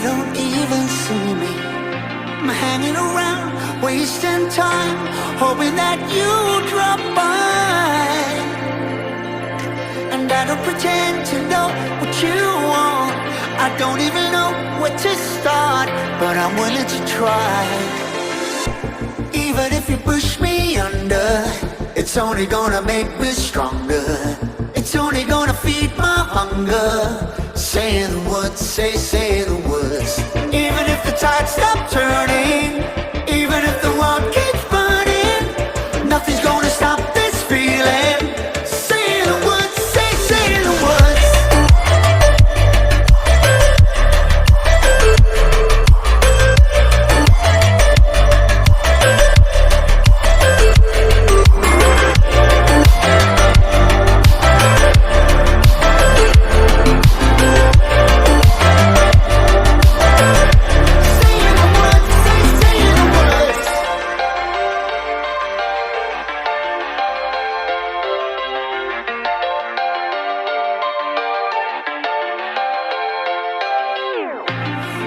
don't even see me. I'm hanging around, wasting time, hoping that you drop by. And I don't pretend to know what you want. I don't even know where to start, but I'm willing to try. Even if you push me under, it's only gonna make me stronger. It's only gonna feed my hunger. Say the words, say the words. Even if the tide stops turning, even if the world keeps burning, nothing's gonna stop this feeling. Say the words, say the words.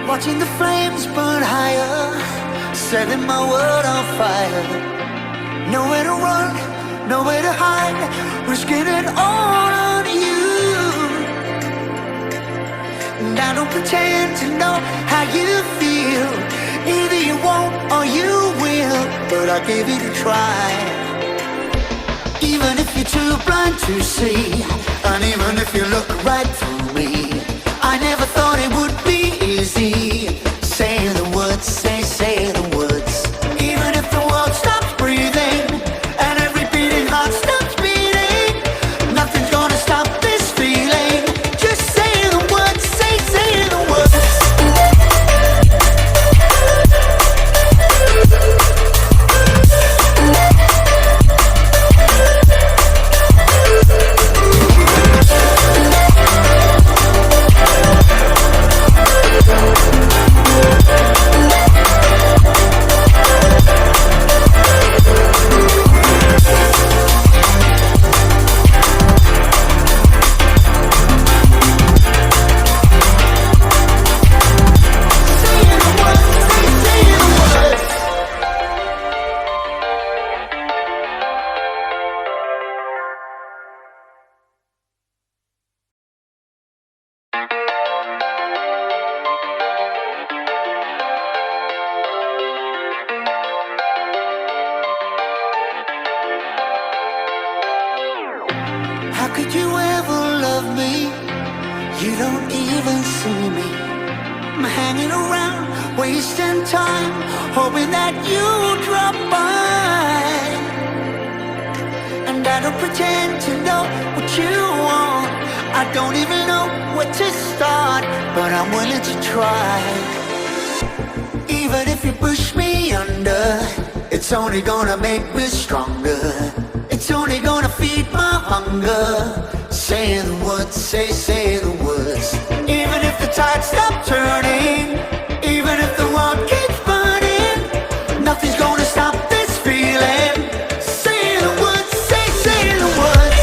Watching the flames burn higher, setting my world on fire. Nowhere to run, nowhere to hide, risking it all on you. And I don't pretend to know how you feel. Either you won't or you will, but I gave it a try. Even if you're too blind to see, and even if you look right through me, I never thought it would be easy. Say the words, say the words. Even if the world stops breathing and every beating heart stops beating, nothing's gonna stop this feeling. Just say the words, say the words. How could you ever love me? You don't even see me. I'm hanging around, wasting time, hoping that you drop by. And I don't pretend to know what you want. I don't even know where to start, but I'm willing to try. Even if you push me under, it's only gonna make me stronger. It's only gonna feed my hunger. Say the words, say the words. Even if the tide stops turning, even if the world keeps burning, nothing's gonna stop this feeling. Say the words, say the words.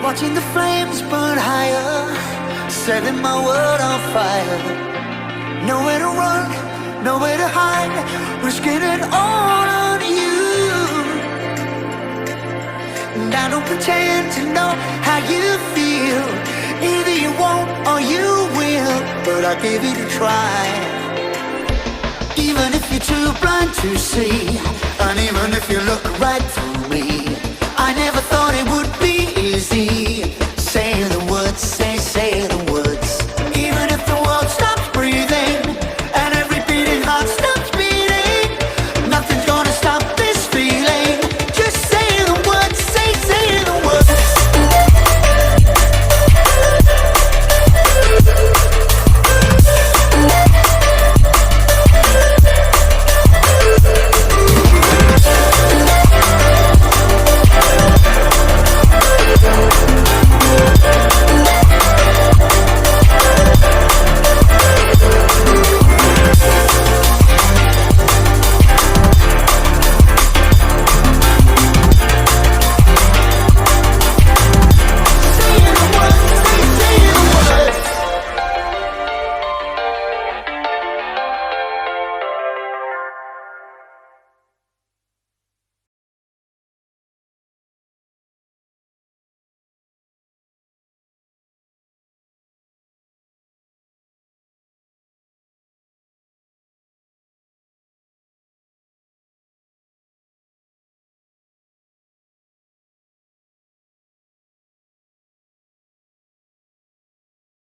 Watching the flames burn higher, setting my world on fire. Nowhere to run, nowhere to hide, risking it all on you. And I don't pretend to know how you feel. Either you won't or you will, but I gave it a try. Even if you're too blind to see, and even if you look right through me, I never thought it would be easy.